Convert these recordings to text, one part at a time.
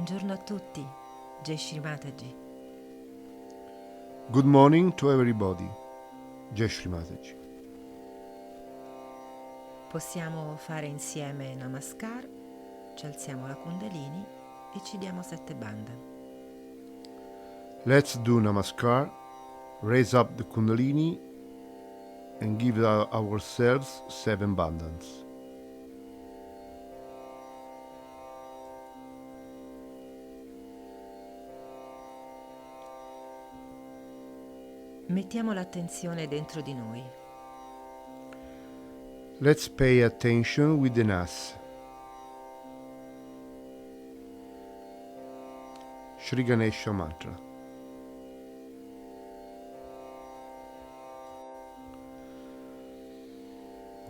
Buongiorno a tutti, Jai Shri Mataji. Good morning to everybody. Jai Shri Mataji. Possiamo fare insieme Namaskar, ci alziamo la Kundalini e ci diamo 7 bandhan. Let's do Namaskar, raise up the Kundalini and give ourselves 7 bandhans. Mettiamo l'attenzione dentro di noi. Let's pay attention within us. Shri Ganesha Mantra.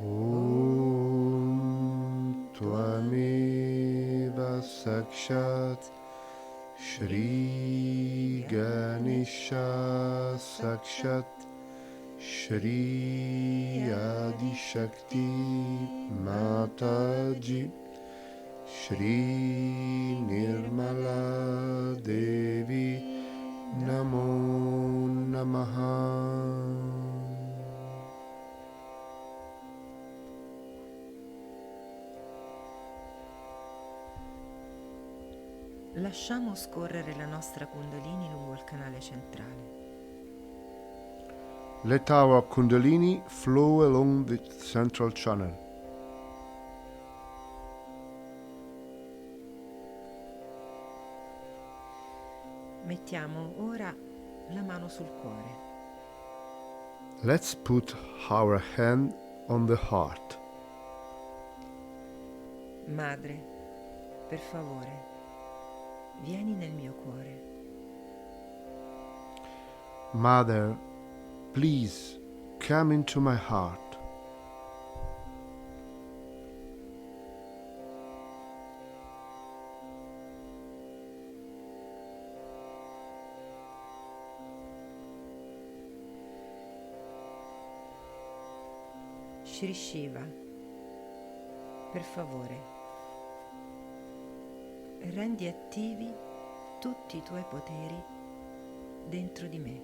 Om Tvameva Sakshat Shri Ganesha Sakshat Shri Adi Shakti Mataji Shri Nirmala Devi Namo Namaha. Lasciamo scorrere la nostra Kundalini lungo il canale centrale. Let our Kundalini flow along the central channel. Mettiamo ora la mano sul cuore. Let's put our hand on the heart. Madre, per favore, vieni nel mio cuore. Mother, please come into my heart. Shri Shiva, per favore, rendi attivi tutti i tuoi poteri dentro di me.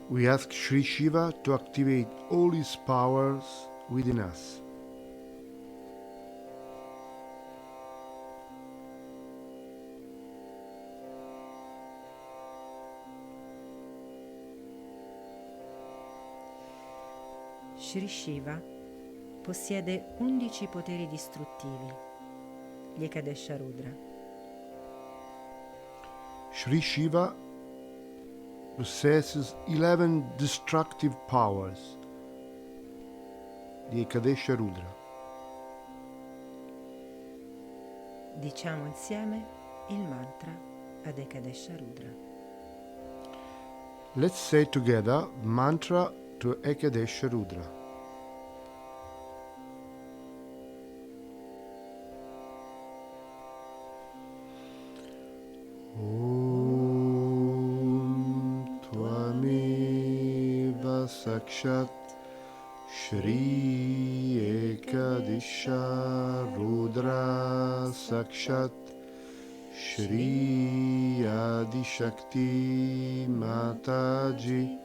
We ask Sri Shiva to activate all his powers within us. Shri Shiva possiede 11 poteri distruttivi, gli Ekadesha Rudra. Sri Shiva possesses 11 destructive powers, the Ekadesha Rudra. Diciamo insieme il mantra ad Ekadesha Rudra. Let's say together the mantra to Ekadesha Rudra. Om Tvameva Sakshat Shri Ekadesha Rudra Sakshat Shri Adi Shakti Mataji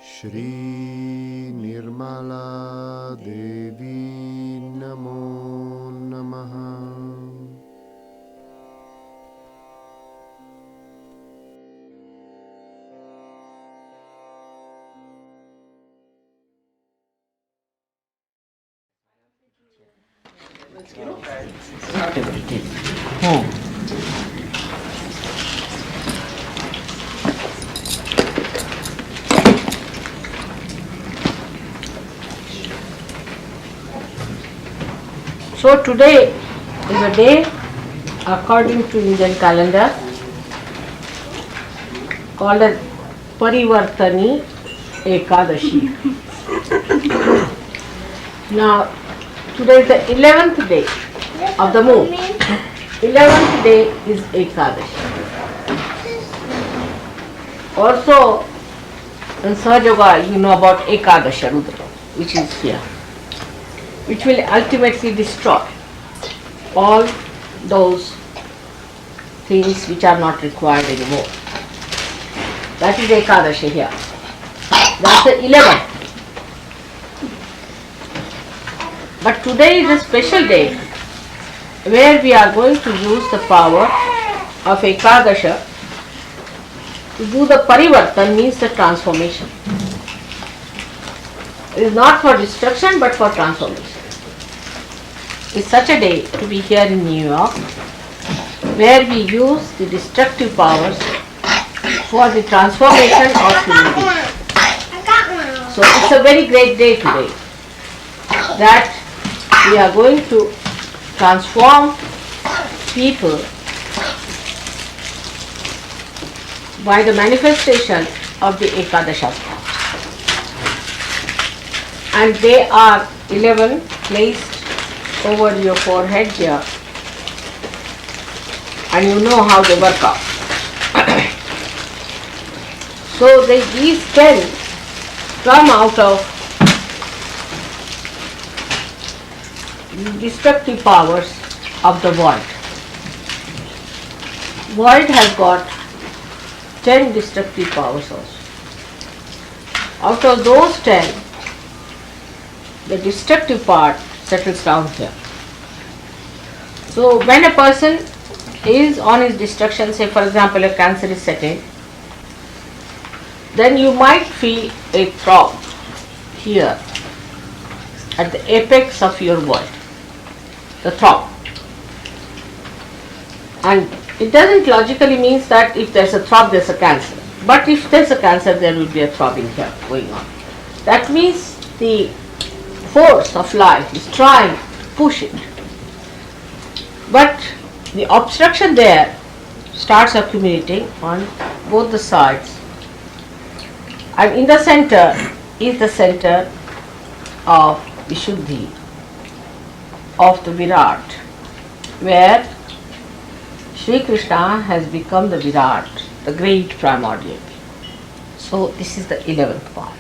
Shri Nirmala Devi Namo Namaha. So today is a day according to Indian calendar called as Parivartani Ekadashi. Now today is the 11th day of the moon. 11th day is Ekadashi. Also in Sahaja Yoga you know about Ekadesha Rudra. which is here, which will ultimately destroy all those things which are not required anymore. That is Ekadasha here. That's the 11th. But today is a special day where we are going to use the power of Ekadasha to do the parivartan, means the transformation. It is not for destruction but for transformation. It's such a day to be here in New York where we use the destructive powers for the transformation of human beings. So it's a very great day today that we are going to transform people by the manifestation of the Ekadasha. And they are 11 placed over your forehead here, and you know how they work out. So these 10 come out of destructive powers of the void. Void has got 10 destructive powers also. Out of those 10, the destructive part settles down here. So when a person is on his destruction, say for example a cancer is setting, then you might feel a throb here at the apex of your void, the throb. And it doesn't logically means that if there's a throb there's a cancer. But if there's a cancer there will be a throbbing here going on. That means the force of life is trying to push it. But the obstruction there starts accumulating on both the sides. And in the center is the center of Vishuddhi, of the Virat, where Sri Krishna has become the Virat, the great primordial. So this is the 11th part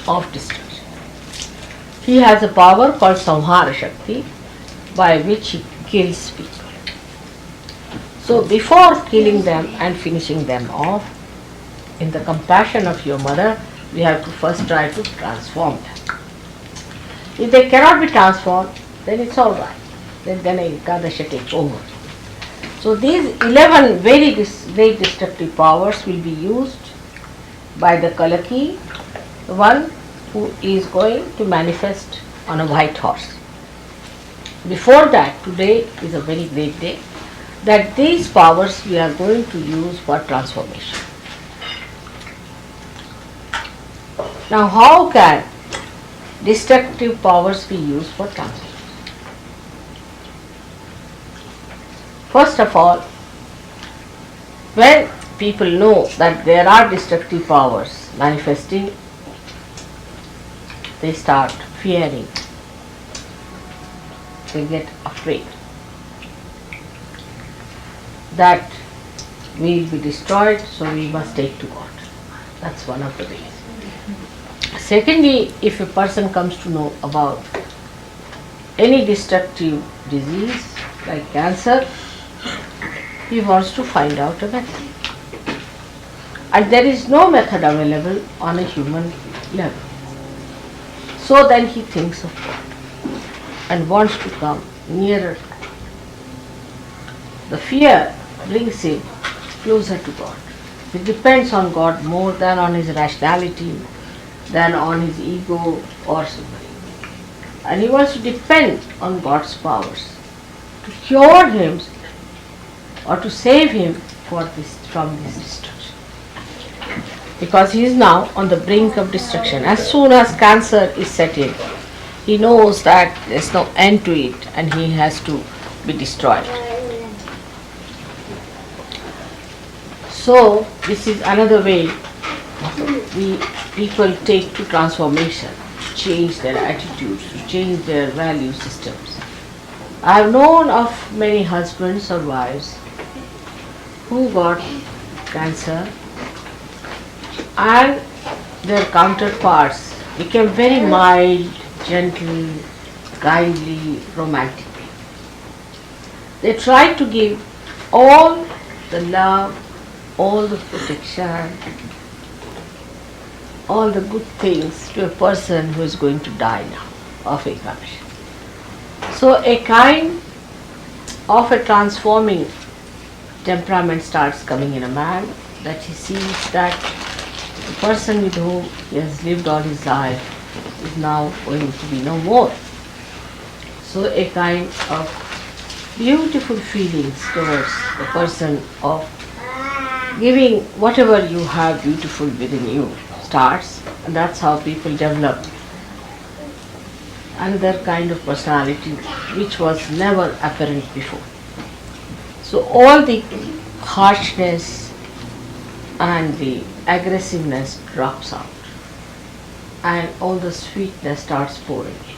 of destruction. He has a power called Samhara Shakti by which he kills people. So before killing them and finishing them off, in the compassion of your mother, we have to first try to transform them. If they cannot be transformed, then it's all right. Then Ekadasha takes over. So these 11 very great destructive powers will be used by the Kalaki, the one who is going to manifest on a white horse. Before that, today is a very great day, that these powers we are going to use for transformation. Now how can destructive powers be used for transformation? First of all, when people know that there are destructive powers manifesting, they start fearing. They get afraid that we will be destroyed, so we must take to God. That's one of the ways. Secondly, if a person comes to know about any destructive disease like cancer, he wants to find out a method. And there is no method available on a human level. So then he thinks of God and wants to come nearer. The fear brings him closer to God. He depends on God more than on his rationality, than on his ego or something. And he wants to depend on God's powers to cure him or to save him from this destruction. Because he is now on the brink of destruction. As soon as cancer is set in, he knows that there is no end to it and he has to be destroyed. So this is another way people take to transformation, to change their attitudes, to change their value systems. I have known of many husbands or wives who got cancer and their counterparts became very mild, gentle, kindly, romantic. They tried to give all the love, all the protection, all the good things to a person who is going to die now of Ekadasha. So a kind of a transforming temperament starts coming in a man, that he sees that the person with whom he has lived all his life is now going to be no more. So a kind of beautiful feelings towards the person of giving whatever you have beautiful within you starts, and that's how people develop another kind of personality which was never apparent before. So all the harshness and the aggressiveness drops out and all the sweetness starts pouring in.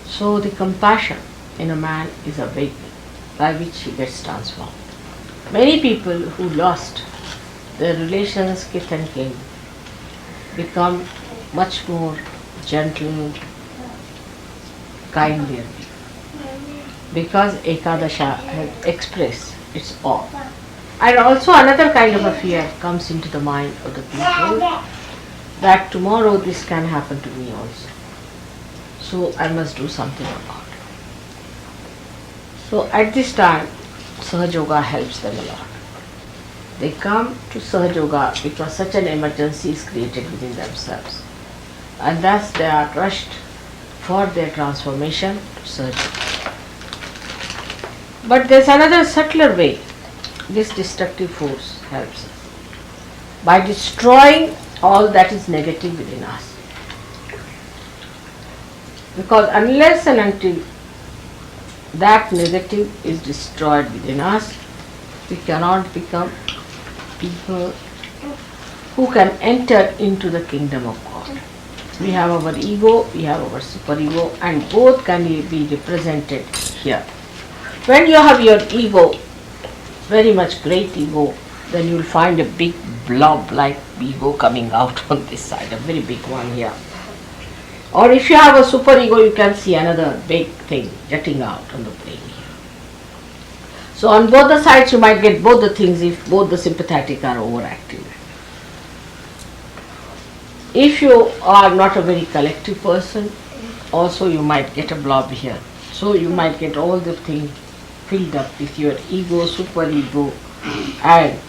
So the compassion in a man is awakened, by which he gets transformed. Many people who lost their relations, kith and kin, become much more gentle, kindlier, because Ekadasha has expressed its all. And also another kind of a fear comes into the mind of the people, that tomorrow this can happen to me also. So I must do something about it. So at this time, Sahaja Yoga helps them a lot. They come to Sahaja Yoga because such an emergency is created within themselves. And thus they are rushed for their transformation to Sahaja Yoga. But there's another subtler way this destructive force helps us. By destroying all that is negative within us. Because unless and until that negative is destroyed within us, we cannot become people who can enter into the kingdom of God. We have our ego, we have our superego, and both can be represented here. When you have your ego, very much great ego, then you will find a big blob like ego coming out on this side, a very big one here. Or if you have a superego, you can see another big thing jutting out on the plane here. So on both the sides you might get both the things if both the sympathetic are overactive. If you are not a very collective person, also you might get a blob here. So you might get all the things filled up with your ego, superego, and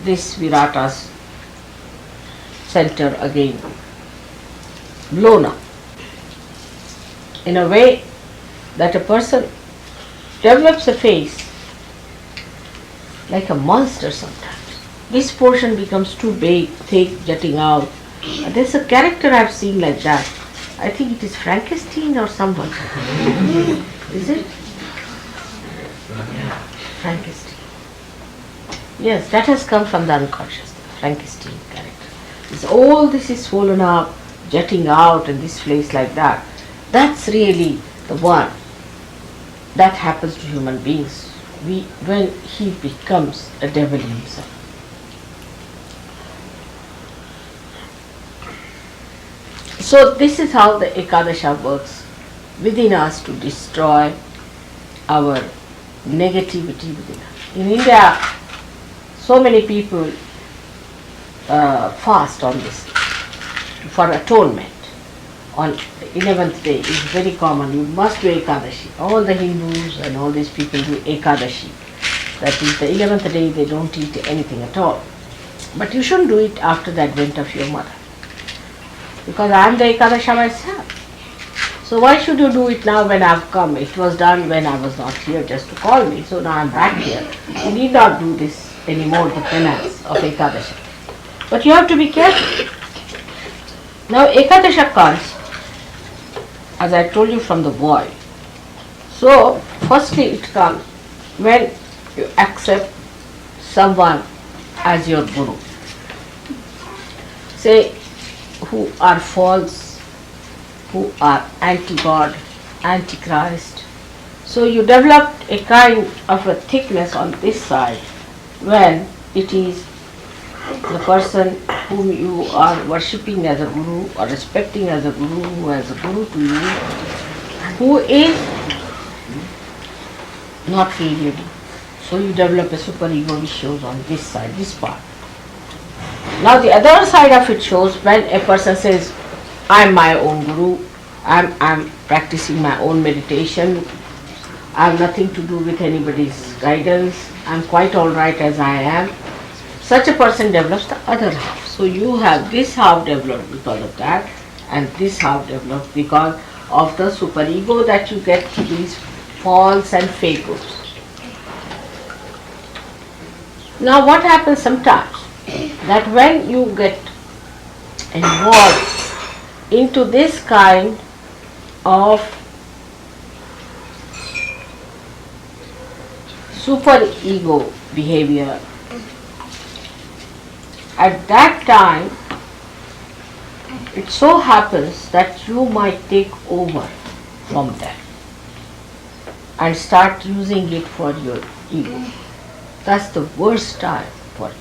this Virata's center again blown up. In a way that a person develops a face like a monster sometimes. This portion becomes too big, thick, jutting out. There's a character I've seen like that. I think it is Frankenstein or someone. Is it? Yeah, Frankenstein. Yes, that has come from the unconscious, Frankenstein character. It's all this is swollen up, jutting out in this place like that. That's really the one that happens to human beings when he becomes a devil himself. So this is how the Ekadasha works within us to destroy our negativity within us. In India, so many people fast on this for atonement. On the 11th day is very common. You must do Ekadashi. All the Hindus and all these people do Ekadashi. That is the 11th day they don't eat anything at all. But you shouldn't do it after the advent of your mother. Because I am the Ekadasha myself. So why should you do it now when I have come? It was done when I was not here just to call me. So now I am back here. You need not do this anymore, the penance of Ekadasha. But you have to be careful. Now Ekadasha comes, as I told you, from the void. So firstly it comes when you accept someone as your guru. Say, who are false, who are anti-God, anti-Christ. So you developed a kind of a thickness on this side when it is the person whom you are worshipping as a guru or respecting as a guru, who is a guru to you, who is not really a guru. So you develop a superego which shows on this side, this part. Now the other side of it shows when a person says, I am my own guru, I'm practicing my own meditation, I have nothing to do with anybody's guidance, I'm quite alright as I am. Such a person develops the other half. So you have this half developed because of that, and this half developed because of the superego that you get through these false and fake gurus. Now what happens sometimes, that when you get involved into this kind of superego behavior, at that time it so happens that you might take over from them and start using it for your ego. That's the worst time for you.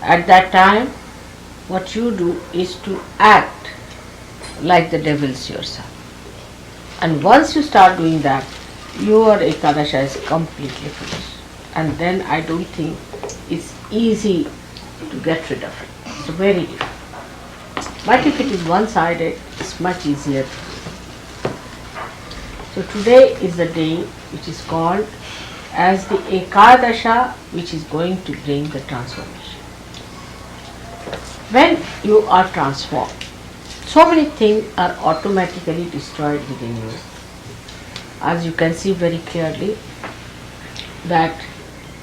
At that time, what you do is to act like the devils yourself. And once you start doing that, your Ekadesha is completely finished. And then I don't think it's easy to get rid of it. It's very difficult. But if it is one-sided, it's much easier. So today is the day which is called as the Ekadesha, which is going to bring the transformation. When you are transformed, so many things are automatically destroyed within you. As you can see very clearly, that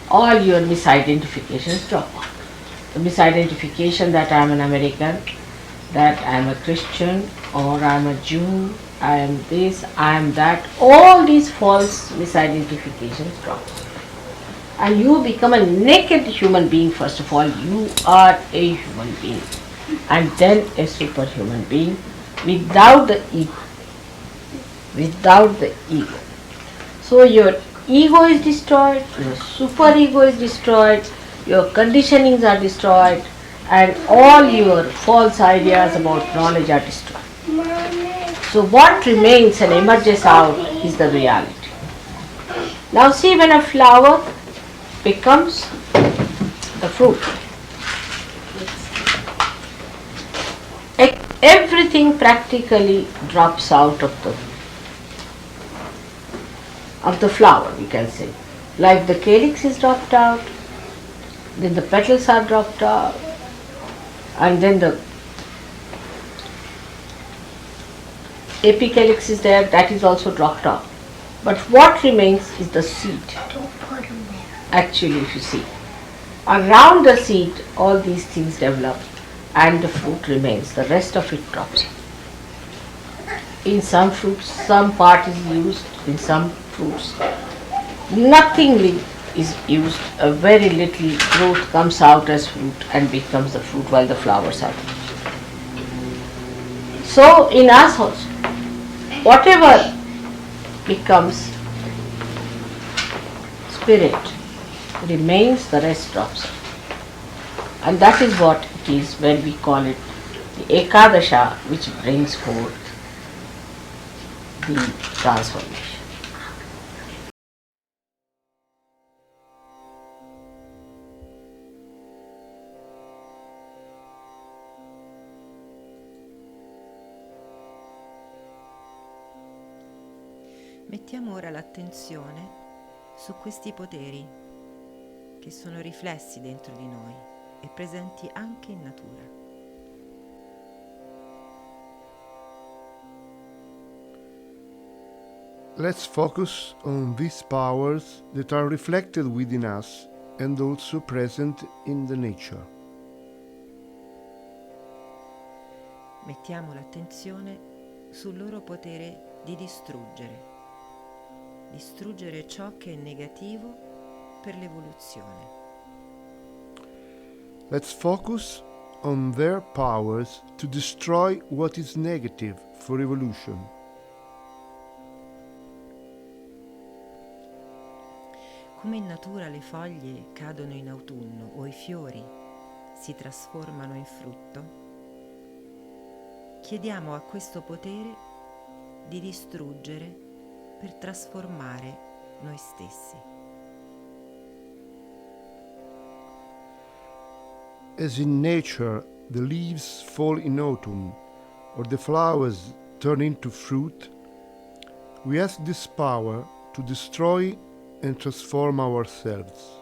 all your misidentifications drop off. The misidentification that I am an American, that I am a Christian, or I am a Jew, I am this, I am that, all these false misidentifications drop. And you become a naked human being. First of all, you are a human being, and then a superhuman being without the ego. Without the ego. So your ego is destroyed, your superego is destroyed, your conditionings are destroyed, and all your false ideas about knowledge are destroyed. So what remains and emerges out is the reality. Now see, when a flower becomes the fruit, everything practically drops out of the flower, we can say. Like the calyx is dropped out, then the petals are dropped out, and then the apicalyx is there, that is also dropped out. But what remains is the seed. Actually, if you see, around the seed all these things develop and the fruit remains, the rest of it drops. In some fruits some part is used, in some fruits nothing is used, a very little growth comes out as fruit and becomes the fruit while the flowers are. So in us also, whatever becomes spirit remains, the rest drops. And that is what it is when we call it the Ekadesha, which brings forth the transformation. Mettiamo ora l'attenzione su questi poteri che sono riflessi dentro di noi e presenti anche in natura. Let's focus on these powers that are reflected within us and also present in the nature. Mettiamo l'attenzione sul loro potere di distruggere ciò che è negativo per l'evoluzione. Let's focus on their powers to destroy what is negative for evolution. Come in natura le foglie cadono in autunno o i fiori si trasformano in frutto, chiediamo a questo potere di distruggere per trasformare noi stessi. As in nature, the leaves fall in autumn, or the flowers turn into fruit, we ask this power to destroy and transform ourselves.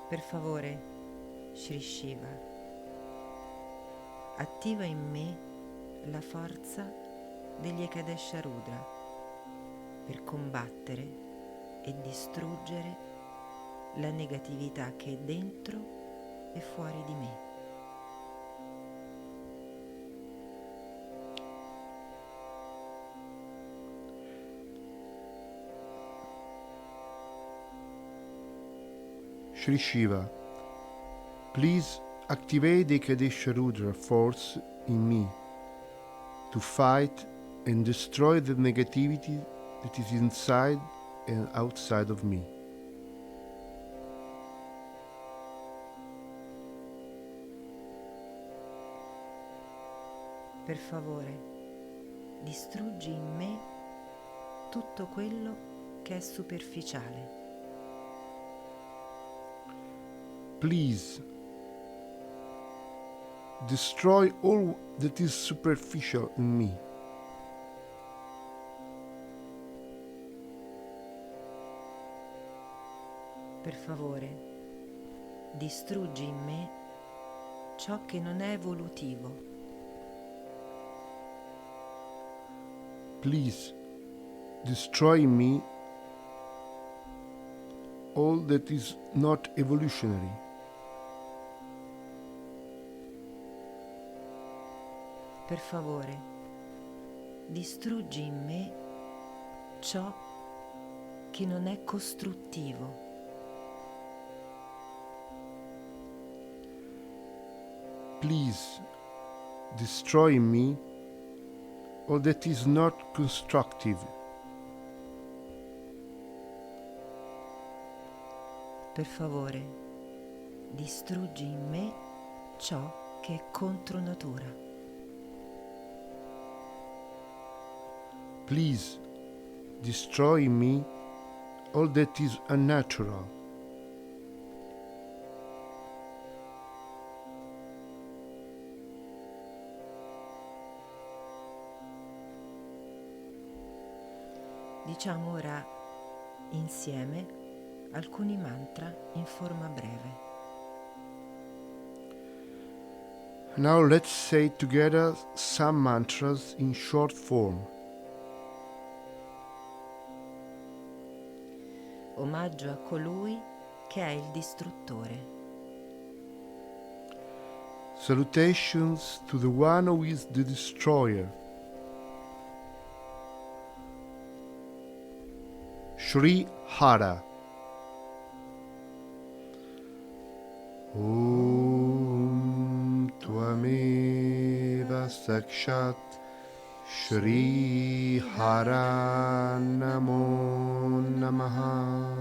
Per favore, Sri Shiva, attiva in me la forza degli Ekadesha Rudra per combattere e distruggere la negatività che è dentro e fuori di me. Sri Shiva, please activate the Ekadesha Rudra force in me to fight and destroy the negativity that is inside and outside of me. Per favore, distruggi in me tutto quello che è superficiale. Please destroy all that is superficial in me. Per favore, distruggi in me ciò che non è evolutivo. Please destroy in me all that is not evolutionary. Per favore, distruggi in me ciò che non è costruttivo. Please destroy in me all that is not constructive. Per favore, distruggi in me ciò che è contro natura. Please destroy in me all that is unnatural. Diciamo ora insieme alcuni mantra in forma breve. Now let's say together some mantras in short form. Omaggio a colui che è il distruttore. Salutations to the one who is the destroyer. Shri Hara. Om Tvameva Sakshat Shri Hara Namo Namaha.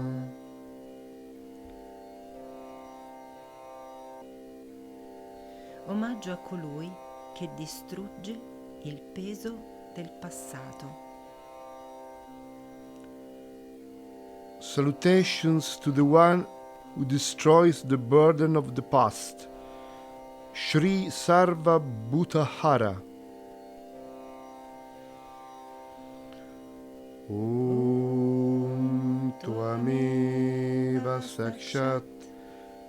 Omaggio a colui che distrugge il peso del passato. Salutations to the one who destroys the burden of the past. Shri Sarva Bhutahara. Om Tvameva Sakshat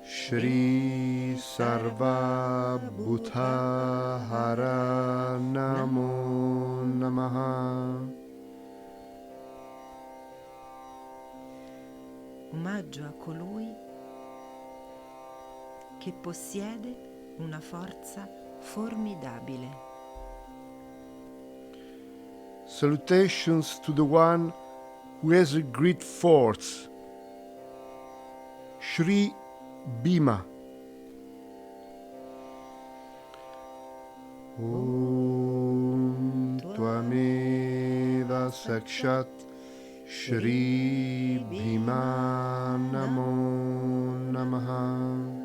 Shri Sarva Bhutahara Namo Namaha. Omaggio a colui che possiede una forza formidabile. Salutations to the one who has a great force. Shri Bhima. Om Tvameva Sakshat Shri Bhima Namo Namaha.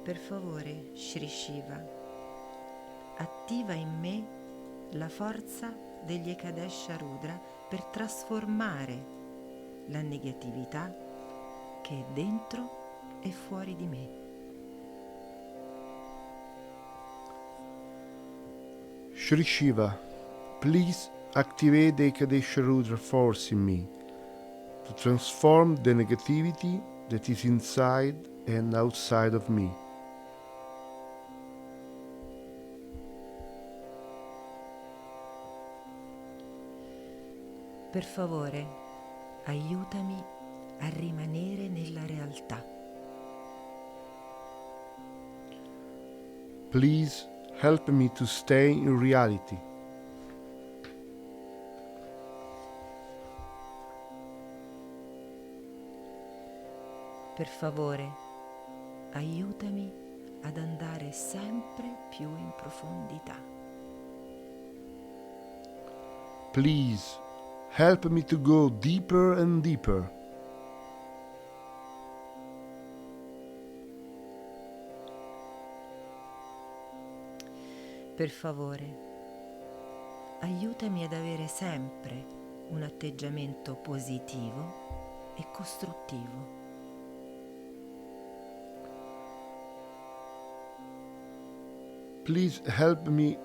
Per favore, Shri Shiva, attiva in me la forza degli Ekadesha Rudra per trasformare la negatività che è dentro e fuori di me. Shri Shiva, please activate the Ekadesha Rudra force in me to transform the negativity that is inside and outside of me. Per favore, aiutami a rimanere nella realtà. Please help me to stay in reality. Per favore, aiutami ad andare sempre più in profondità. Please help me to go deeper and deeper. Per favore, aiutami ad avere sempre un atteggiamento positivo e costruttivo. Please help me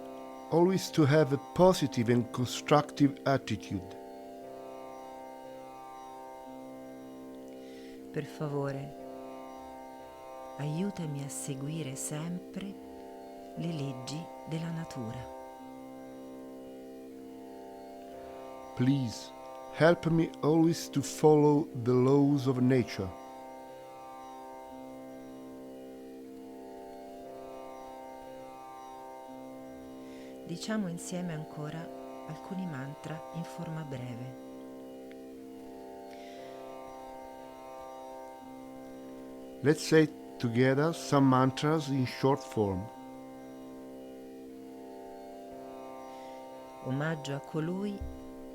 always to have a positive and constructive attitude. Per favore, aiutami a seguire sempre le leggi della natura. Please help me always to follow the laws of nature. Diciamo insieme ancora alcuni mantra in forma breve. Let's say together some mantras in short form. Omaggio a colui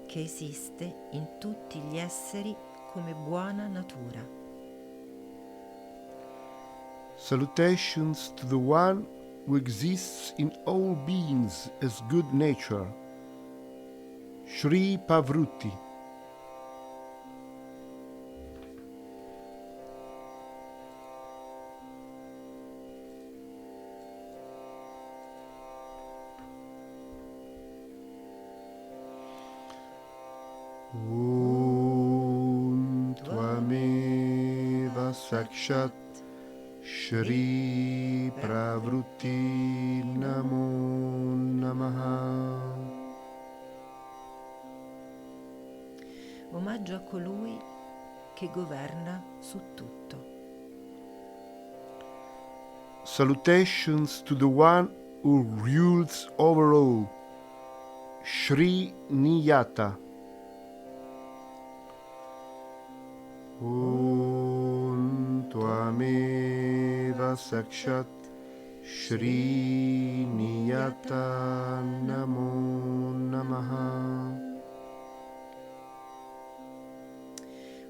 che esiste in tutti gli esseri come buona natura. Salutations to the one who exists in all beings as good nature. Shri Pavruti. Om Tvameva Sakshat Shri Pravruti Namo Namaha. Omaggio a colui che governa su tutto. Salutations to the one who rules over all. Shri Niyata. Om Tvameva Sakshat Shri Niyata Namo Namaha.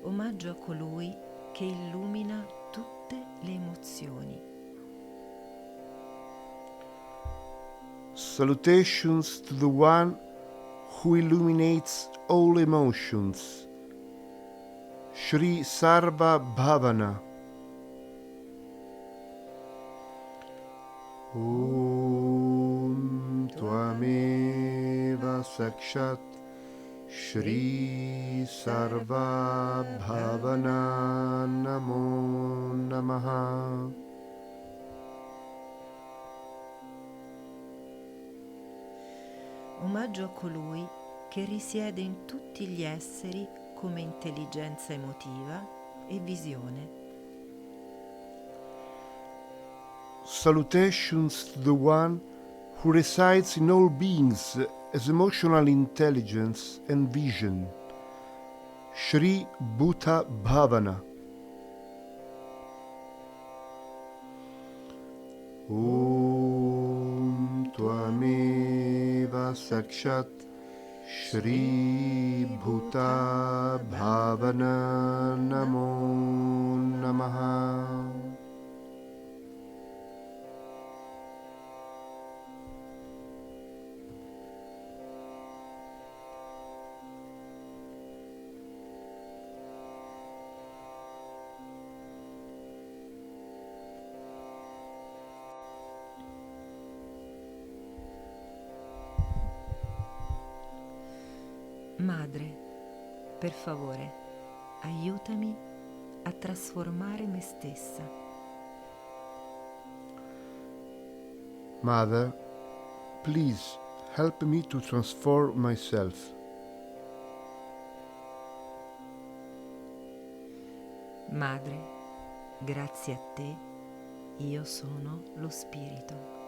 Omaggio a colui che illumina tutte le emozioni. Salutations to the one who illuminates all emotions. Shri Sarva Bhavana. Om Tvameva Sakshat Shri Sarva Bhavana Namo Namaha. Omaggio a colui che risiede in tutti gli esseri come intelligenza emotiva e visione. Salutations to the one who resides in all beings as emotional intelligence and vision. Shri Bhuta Bhavana. Om Tvameva Sakshat Shri Bhuta Bhavana Namo Namaha. Madre, per favore, aiutami a trasformare me stessa. Mother, please help me to transform myself. Madre, grazie a te io sono lo spirito.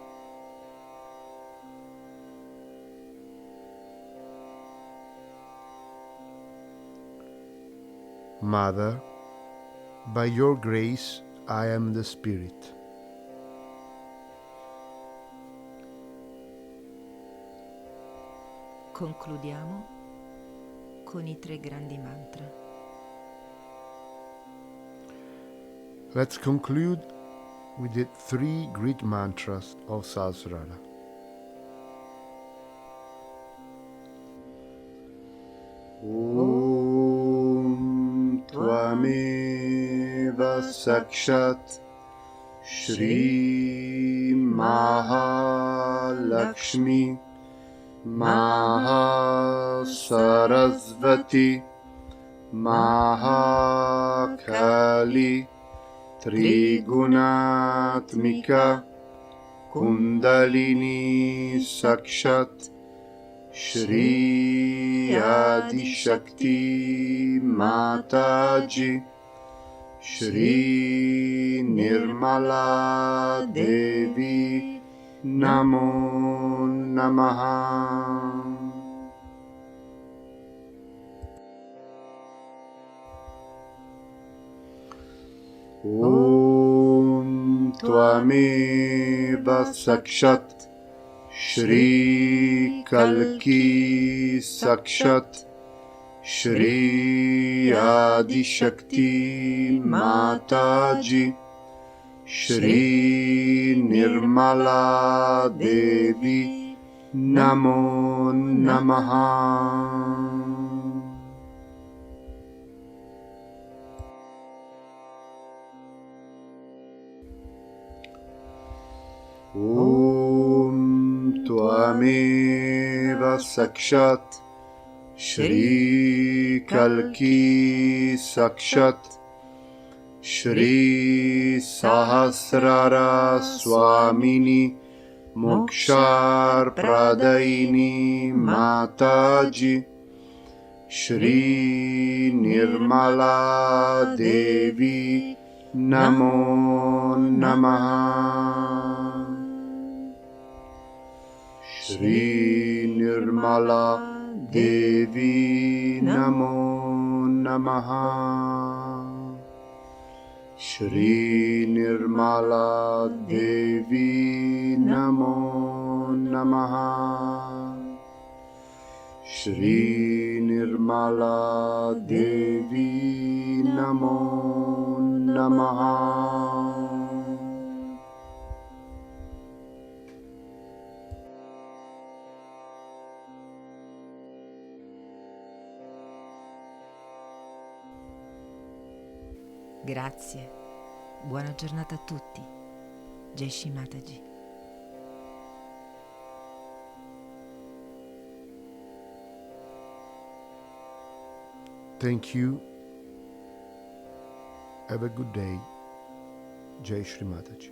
Mother, by your grace I am the Spirit. Concludiamo con i 3 grandi mantra. Let's conclude with the 3 great mantras of Sahasrara. Om Tvameva Sakshat Shri Mahalakshmi Mahasarasvati Mahakali Trigunatmika Kundalini Sakshat Shri Adi Shakti Mataji Shri Nirmala Devi Namo Namaha. Om Tvameva Sakshat Shri Kalki Sakshat Shri Adi Shakti Mataji Shri Nirmala Devi Namo Namaha. Om Tvameva Sakshat Shri Kalki Sakshat Shri Sahasrara Swamini Mokshar Pradaini Mataji Shri Nirmala Devi Namo Namaha. Shri Nirmala Devi Namo Namaha. Shri Nirmala Devi Namo Namaha. Shri Nirmala Devi Namo Namaha. Grazie, buona giornata a tutti. Jai Shri Mataji. Thank you. Have a good day. Jai Shri Mataji.